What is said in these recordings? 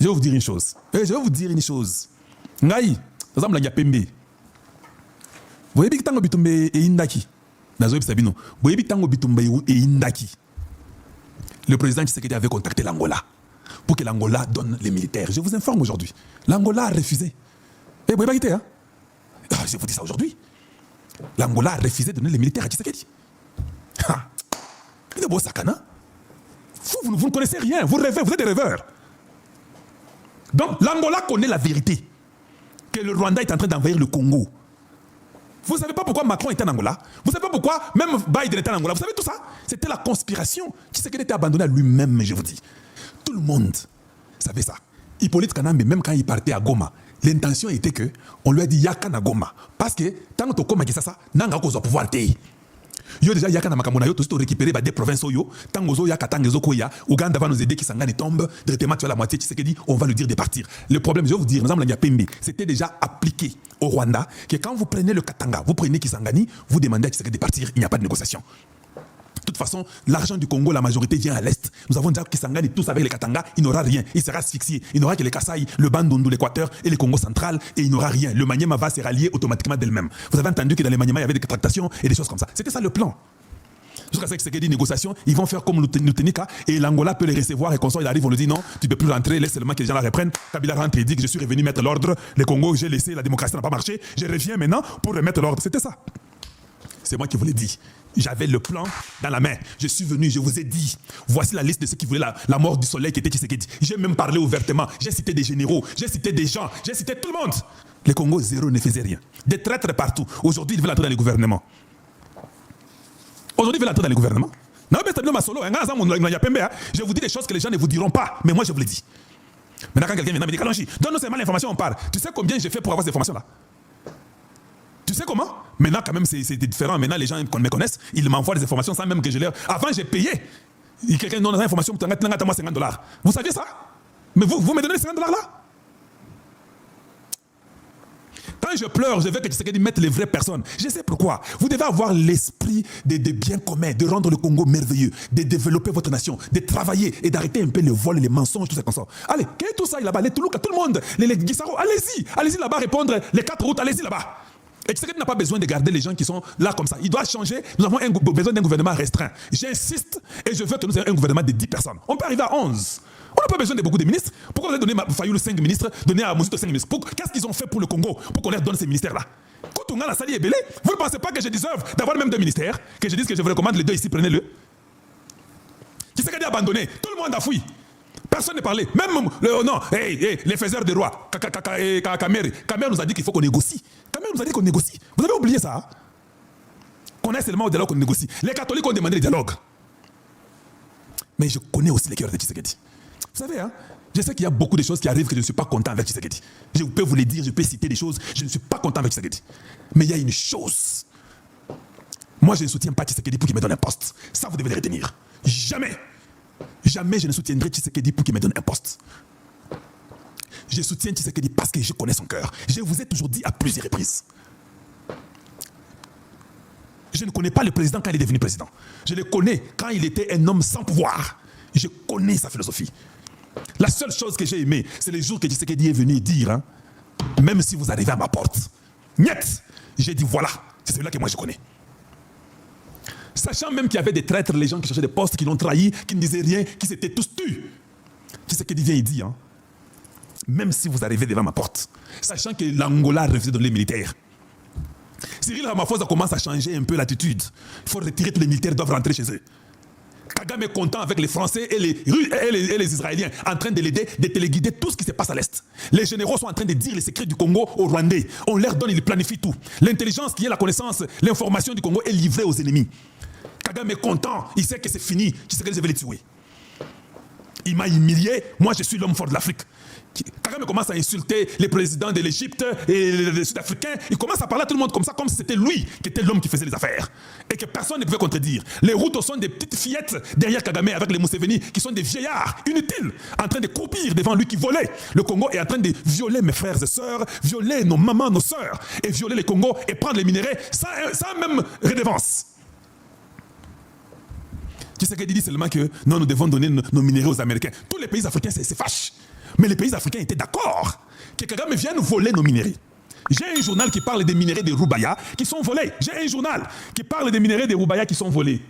Je vais vous dire une chose. Ngai, exemple, il y a Pembe. Vous voyez que tango bitumbe et indaki. Nazo Sabino. Vous voyez que tango bitumbe et indaki. Le président Tshisekedi avait contacté l'Angola pour que l'Angola donne les militaires. Je vous informe aujourd'hui. L'Angola a refusé. Et vous voyez pas, hein? Je vous dis ça aujourd'hui. L'Angola a refusé de donner les militaires à Tshisekedi. Il est beau sakana. Vous ne connaissez rien. Vous rêvez, vous êtes des rêveurs. Donc l'Angola connaît la vérité. Que le Rwanda est en train d'envahir le Congo. Vous ne savez pas pourquoi Macron était en Angola? Vous ne savez pas pourquoi même Biden était en Angola? Vous savez tout ça? C'était la conspiration. Tshisekedi était abandonné à lui-même, je vous dis. Tout le monde savait ça. Hippolyte Kanambe, même quand il partait à Goma, l'intention était que on lui a dit Yaka na Goma. Parce que tant que tu Goma qui ça, n'anga cause pouvoir te. Yo déjà Yaka na Makamona, yo tout récupérer des provinces yo. Tangozo Yaka Tangozo Koya, Ouganda va nous aider qui s'engane tombe. Directement tu as la moitié. Tshisekedi, on va lui dire de partir. Le problème, je vais vous dire, exemple la Pembe, c'était déjà appliqué au Rwanda que quand vous prenez le Katanga, vous prenez Kisangani, vous demandez à Tshisekedi de partir. Il n'y a pas de négociation. De toute façon, l'argent du Congo, la majorité vient à l'Est. Nous avons déjà Kisangani tous avec les Katanga, il n'aura rien. Il sera asphyxié. Il n'aura que les Kasaï, le Bandundu, l'Équateur et le Congo central et il n'aura rien. Le Maniema va se rallier automatiquement d'elle-même. Vous avez entendu que dans les Maniema, il y avait des tractations et des choses comme ça. C'était ça le plan. Jusqu'à ce que c'est des négociations, ils vont faire comme l'Utenika et l'Angola peut les recevoir et quand il arrive, on lui dit non, tu ne peux plus rentrer, laisse seulement que les gens la reprennent. Kabila rentre et dit que je suis revenu mettre l'ordre. Le Congo, j'ai laissé, la démocratie n'a pas marché. Je reviens maintenant pour remettre l'ordre. C'était ça. C'est moi qui vous l'ai dit. J'avais le plan dans la main. Je suis venu, je vous ai dit. Voici la liste de ceux qui voulaient la mort du soleil qui était Tshisekedi. J'ai même parlé ouvertement. J'ai cité des généraux, j'ai cité des gens, j'ai cité tout le monde. Le Congo, zéro, ne faisait rien. Des traîtres partout. Aujourd'hui, ils veulent entrer dans les gouvernements. Aujourd'hui, ils veulent entrer dans les gouvernements. Non, mais c'est ma solo. Je vous dis des choses que les gens ne vous diront pas. Mais moi, je vous l'ai dit. Maintenant, quand quelqu'un vient me dire, Kalonji, donne-nous seulement l'information, on parle. Tu sais combien j'ai fait pour avoir ces informations-là? Tu sais comment? Maintenant, quand même, c'est différent. Maintenant, les gens me connaissent. Ils m'envoient des informations sans même que je leur... Avant, j'ai payé. Quelqu'un donne des informations, tu as moi $50. Vous saviez ça? Mais vous me donnez les $50 là? Quand je pleure, je veux que Tshisekedi mette les vraies personnes. Je sais pourquoi. Vous devez avoir l'esprit des biens communs, de rendre le Congo merveilleux, de développer votre nation, de travailler et d'arrêter un peu le vol, les mensonges, tout ça comme ça. Allez, quel est tout ça là-bas? Les Toulouka, tout le monde, les Guissaro, allez-y, allez-y là-bas répondre les 4 routes, allez-y là-bas. Et Tshisekedi n'a pas besoin de garder les gens qui sont là comme ça. Il doit changer. Nous avons besoin d'un gouvernement restreint. J'insiste et je veux que nous ayons un gouvernement de 10 personnes. On peut arriver à 11. On n'a pas besoin de beaucoup de ministres. Pourquoi vous avez donné à Fayoulou 5 ministres, donné à Moussito 5 ministres? Qu'est-ce qu'ils ont fait pour le Congo pour qu'on leur donne ces ministères-là? Koutounga, la Sali et Belé, vous ne pensez pas que je deserve d'avoir même 2 ministères? Que je dise que je vous recommande les 2 ici, prenez-le. Tshisekedi a abandonné. Tout le monde a fui. Personne ne parlait. Même les faiseurs de rois. Kamer nous a dit qu'il faut qu'on négocie. Kamer nous a dit qu'on négocie. Vous avez oublié ça? Hein? Qu'on est seulement au dialogue qu'on négocie. Les catholiques ont demandé le dialogue. Mais je connais aussi les cœurs de Tshisekedi. Vous savez, hein, je sais qu'il y a beaucoup de choses qui arrivent que je ne suis pas content avec Tshisekedi. Je peux vous les dire, je peux citer des choses, je ne suis pas content avec Tshisekedi. Mais il y a une chose. Moi, je ne soutiens pas Tshisekedi pour qu'il me donne un poste. Ça, vous devez le retenir. Jamais. Jamais je ne soutiendrai Tshisekedi pour qu'il me donne un poste. Je soutiens Tshisekedi parce que je connais son cœur. Je vous ai toujours dit à plusieurs reprises. Je ne connais pas le président quand il est devenu président. Je le connais quand il était un homme sans pouvoir. Je connais sa philosophie. La seule chose que j'ai aimée, c'est les jours que Tshisekedi est venu dire, hein, même si vous arrivez à ma porte, niet, j'ai dit voilà, c'est celui-là que moi je connais. Sachant même qu'il y avait des traîtres, les gens qui cherchaient des postes, qui l'ont trahi, qui ne disaient rien, qui s'étaient tous tus. Tshisekedi vient et dit, hein, même si vous arrivez devant ma porte, sachant que l'Angola a refusé de donner les militaires, Cyril Ramaphosa commence à changer un peu l'attitude. Il faut retirer tous les militaires, ils doivent rentrer chez eux. Kagame est content avec les Français et les Israéliens en train de l'aider, de téléguider tout ce qui se passe à l'Est. Les généraux sont en train de dire les secrets du Congo aux Rwandais. On leur donne, ils planifient tout. L'intelligence qui est la connaissance, l'information du Congo est livrée aux ennemis. Kagame est content, il sait que c'est fini, qu'il sait que je vais les tuer. Il m'a humilié, moi je suis l'homme fort de l'Afrique. Kagame commence à insulter les présidents de l'Égypte et les Sud-Africains. Il commence à parler à tout le monde comme ça, comme si c'était lui qui était l'homme qui faisait les affaires. Et que personne ne pouvait contredire. Les routes sont des petites fillettes derrière Kagame avec les Museveni qui sont des vieillards inutiles, en train de croupir devant lui qui volait. Le Congo est en train de violer mes frères et sœurs, violer nos mamans, nos sœurs, et violer les Congos et prendre les minéraux sans même redevance. Qui c'est qui dit seulement que non, nous devons donner nos minéraux aux Américains. Tous les pays africains se fâchent. Mais les pays africains étaient d'accord que Kagame vienne voler nos minéraux. J'ai un journal qui parle des minéraux de Rubaya qui sont volés. J'ai un journal qui parle des minéraux de Rubaya qui sont volés.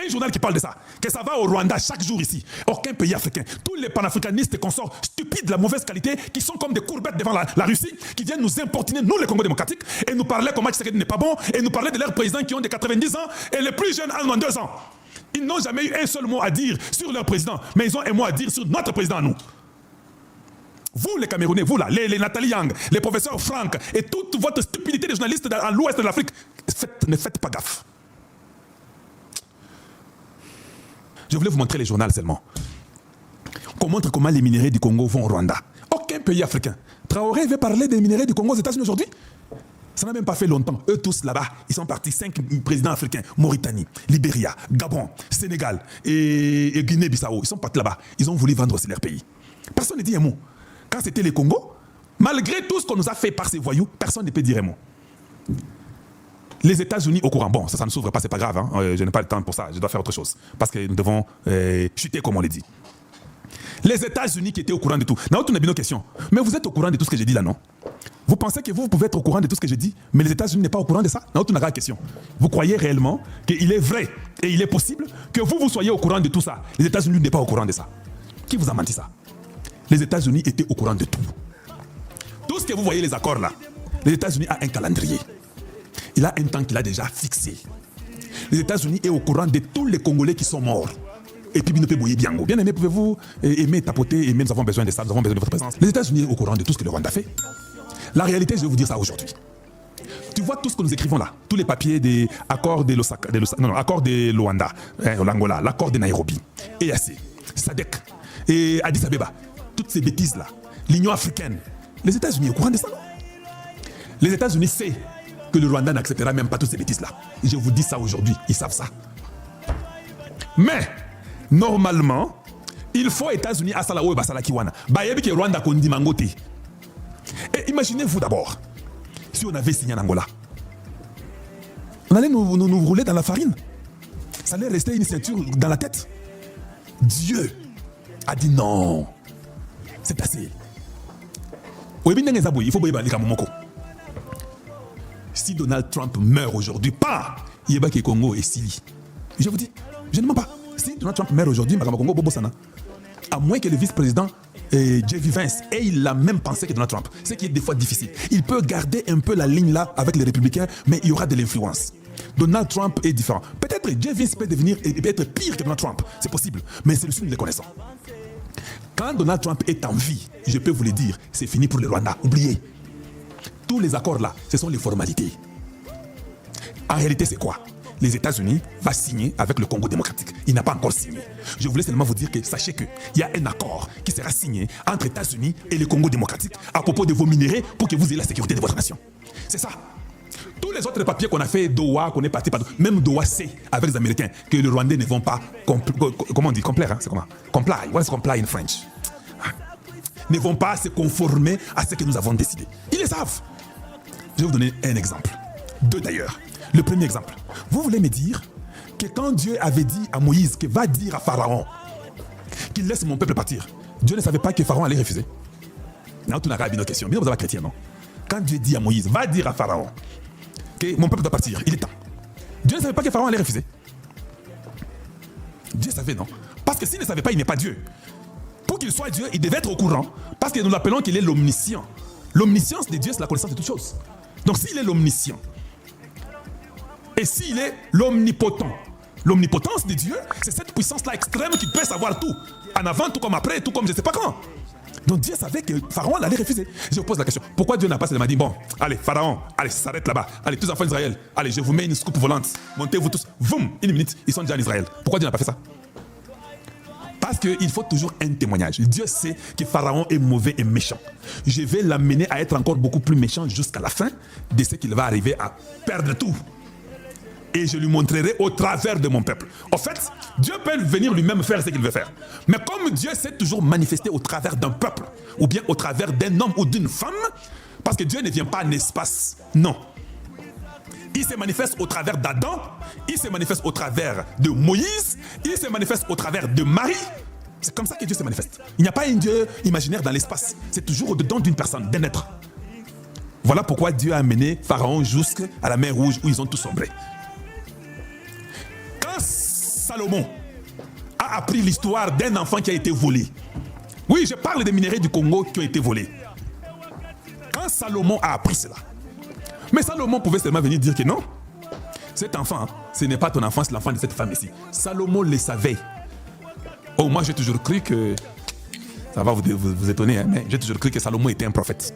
Un journal qui parle de ça. Que ça va au Rwanda chaque jour ici. Aucun pays africain. Tous les panafricanistes consorts stupides de la mauvaise qualité qui sont comme des courbettes devant la Russie, qui viennent nous importuner, nous les Congo démocratiques, et nous parler comment Tshisekedi n'est pas bon, et nous parler de leurs présidents qui ont des 90 ans, et les plus jeunes en 2 ans. Ils n'ont jamais eu un seul mot à dire sur leur président, mais ils ont un mot à dire sur notre président à nous. Vous les Camerounais, vous là, les Nathalie Yang, les professeurs Franck, et toute votre stupidité de journalistes à l'ouest de l'Afrique, ne faites pas gaffe. Je voulais vous montrer les journaux seulement. Qu'on montre comment les minéraux du Congo vont au Rwanda. Aucun pays africain. Traoré veut parler des minéraux du Congo aux États-Unis aujourd'hui. Ça n'a même pas fait longtemps. Eux tous là-bas, ils sont partis 5 présidents africains. Mauritanie, Libéria, Gabon, Sénégal et Guinée-Bissau. Ils sont partis là-bas. Ils ont voulu vendre aussi leur pays. Personne ne dit un mot. Quand c'était les Congo, malgré tout ce qu'on nous a fait par ces voyous, personne ne peut dire un mot. Les États-Unis au courant. Bon, ça ne s'ouvre pas, c'est pas grave. Hein. Je n'ai pas le temps pour ça. Je dois faire autre chose. Parce que nous devons chuter, comme on l'a dit. Les États-Unis qui étaient au courant de tout. Now, on a bien nos questions. Mais vous êtes au courant de tout ce que j'ai dit là, non? Vous pensez que vous pouvez être au courant de tout ce que j'ai dit, mais les États-Unis n'est pas au courant de ça? Now, on a la question. Vous croyez réellement qu'il est vrai et il est possible que vous soyez au courant de tout ça? Les États-Unis n'est pas au courant de ça. Qui vous a menti ça? Les États-Unis étaient au courant de tout. Tout ce que vous voyez, les accords là, les États-Unis ont un calendrier. Il a un temps qu'il a déjà fixé. Les États-Unis sont au courant de tous les Congolais qui sont morts. Et puis, bien aimé, pouvez-vous aimer, tapoter, aimer, nous avons besoin de ça, nous avons besoin de votre présence. Les États-Unis sont au courant de tout ce que le Rwanda fait. La réalité, je vais vous dire ça aujourd'hui. Tu vois tout ce que nous écrivons là, tous les papiers des accords de Lusaka, accords de Luanda, l'Angola, l'accord de Nairobi, EAC, SADC, et Addis Abeba, toutes ces bêtises là, l'Union africaine. Les États-Unis sont au courant de ça, non? Les États-Unis savent que le Rwanda n'acceptera même pas toutes ces bêtises là. Je vous dis ça aujourd'hui, ils savent ça. Mais normalement, il faut États-Unis à Salawo et Basala Kiwana. Bayebi que Rwanda kondi mangote. Et imaginez-vous d'abord, si on avait signé en Angola, on allait nous rouler dans la farine. Ça allait rester une ceinture dans la tête. Dieu a dit non. C'est assez. Il faut si Donald Trump meurt aujourd'hui, pas Yébaki Congo et Sili. Je vous dis, je ne mens pas. Si Donald Trump meurt aujourd'hui, Congo Bobo-Sana, à moins que le vice-président J.D. Vance ait la même pensée que Donald Trump, ce qui est des fois difficile. Il peut garder un peu la ligne là avec les républicains, mais il y aura de l'influence. Donald Trump est différent. Peut-être J.D. Vance peut devenir et peut être pire que Donald Trump, c'est possible, mais c'est le nous les connaissons. Quand Donald Trump est en vie, je peux vous le dire, c'est fini pour le Rwanda. Oubliez. Tous les accords là, ce sont les formalités. En réalité, c'est quoi? Les États-Unis vont signer avec le Congo démocratique. Il n'a pas encore signé. Je voulais seulement vous dire que sachez qu'il y a un accord qui sera signé entre États-Unis et le Congo démocratique à propos de vos minéraux pour que vous ayez la sécurité de votre nation. C'est ça. Tous les autres papiers qu'on a fait, Doha, qu'on est parti par même Doha sait avec les Américains que les Rwandais ne vont pas, comment on dit, complaire, hein, c'est comment? Comply. What is comply in French? Ne vont pas se conformer à ce que nous avons décidé. Ils le savent. Je vais vous donner un exemple. 2 d'ailleurs. Le premier exemple. Vous voulez me dire que quand Dieu avait dit à Moïse qu'il va dire à Pharaon qu'il laisse mon peuple partir, Dieu ne savait pas que Pharaon allait refuser? Non, tu n'as pas une question. Bien, vous avez chrétien, non? Quand Dieu dit à Moïse, va dire à Pharaon que mon peuple doit partir, il est temps. Dieu ne savait pas que Pharaon allait refuser. Dieu savait, non? Parce que s'il ne savait pas, il n'est pas Dieu. Pour qu'il soit Dieu, il devait être au courant. Parce que nous l'appelons qu'il est l'omniscient. L'omniscience de Dieu, c'est la connaissance de toutes choses. Donc s'il est l'omniscient, et s'il est l'omnipotent, l'omnipotence de Dieu, c'est cette puissance-là extrême qui peut savoir tout. En avant, tout comme après, tout comme je ne sais pas quand. Donc Dieu savait que Pharaon allait refuser. Je vous pose la question, pourquoi Dieu n'a pas seulement dit, bon, allez, Pharaon, allez, s'arrête là-bas. Allez, tous les enfants d'Israël, allez, je vous mets une soucoupe volante. Montez-vous tous, voum, 1 minute, ils sont déjà en Israël. Pourquoi Dieu n'a pas fait ça? Parce qu'il faut toujours un témoignage. Dieu sait que Pharaon est mauvais et méchant. Je vais l'amener à être encore beaucoup plus méchant jusqu'à la fin de ce qu'il va arriver à perdre tout. Et je lui montrerai au travers de mon peuple. En fait, Dieu peut venir lui-même faire ce qu'il veut faire. Mais comme Dieu s'est toujours manifesté au travers d'un peuple, ou bien au travers d'un homme ou d'une femme, parce que Dieu ne vient pas en espace, non. Il se manifeste au travers d'Adam, il se manifeste au travers de Moïse, il se manifeste au travers de Marie. C'est comme ça que Dieu se manifeste. Il n'y a pas un Dieu imaginaire dans l'espace. C'est toujours au-dedans d'une personne, d'un être. Voilà pourquoi Dieu a amené Pharaon jusqu'à la mer Rouge où ils ont tous sombré. Quand Salomon a appris l'histoire d'un enfant qui a été volé, oui, je parle des minerais du Congo qui ont été volés. Quand Salomon a appris cela, mais Salomon pouvait seulement venir dire que non, cet enfant, ce n'est pas ton enfant, c'est l'enfant de cette femme ici. Salomon le savait. Oh, moi j'ai toujours cru que, ça va vous étonner, hein, mais j'ai toujours cru que Salomon était un prophète.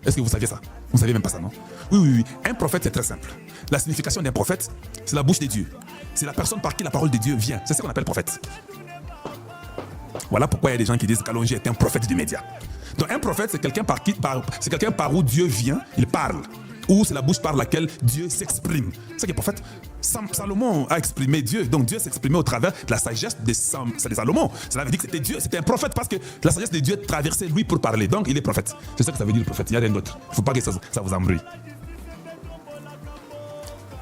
Est-ce que vous saviez ça? Vous ne saviez même pas ça, non? Oui. Un prophète, c'est très simple. La signification d'un prophète, c'est la bouche de Dieu. C'est la personne par qui la parole de Dieu vient. C'est ce qu'on appelle prophète. Voilà pourquoi il y a des gens qui disent qu'Alonji est un prophète du média. Donc un prophète, c'est quelqu'un par où Dieu vient, il parle. Ou c'est la bouche par laquelle Dieu s'exprime. C'est que prophète, Salomon a exprimé Dieu. Donc Dieu s'exprimait au travers de la sagesse de Salomon. Cela veut dire que c'était Dieu, c'était un prophète parce que la sagesse de Dieu traversait lui pour parler. Donc il est prophète. C'est ça que ça veut dire le prophète. Il n'y a rien d'autre. Il ne faut pas que ça vous embrouille.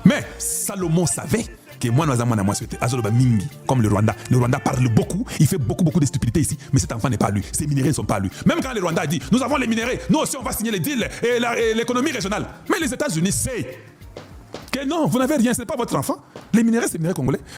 Mais Salomon savait que moi, nous avons mingi, comme le Rwanda. Le Rwanda parle beaucoup, il fait beaucoup de stupidité ici, mais cet enfant n'est pas à lui. Ces minéraux ne sont pas à lui. Même quand le Rwanda dit, nous avons les minéraux, nous aussi on va signer les deals et l'économie régionale. Mais les États-Unis savent que non, vous n'avez rien, ce n'est pas votre enfant. Les minéraux, c'est les minéraux congolais.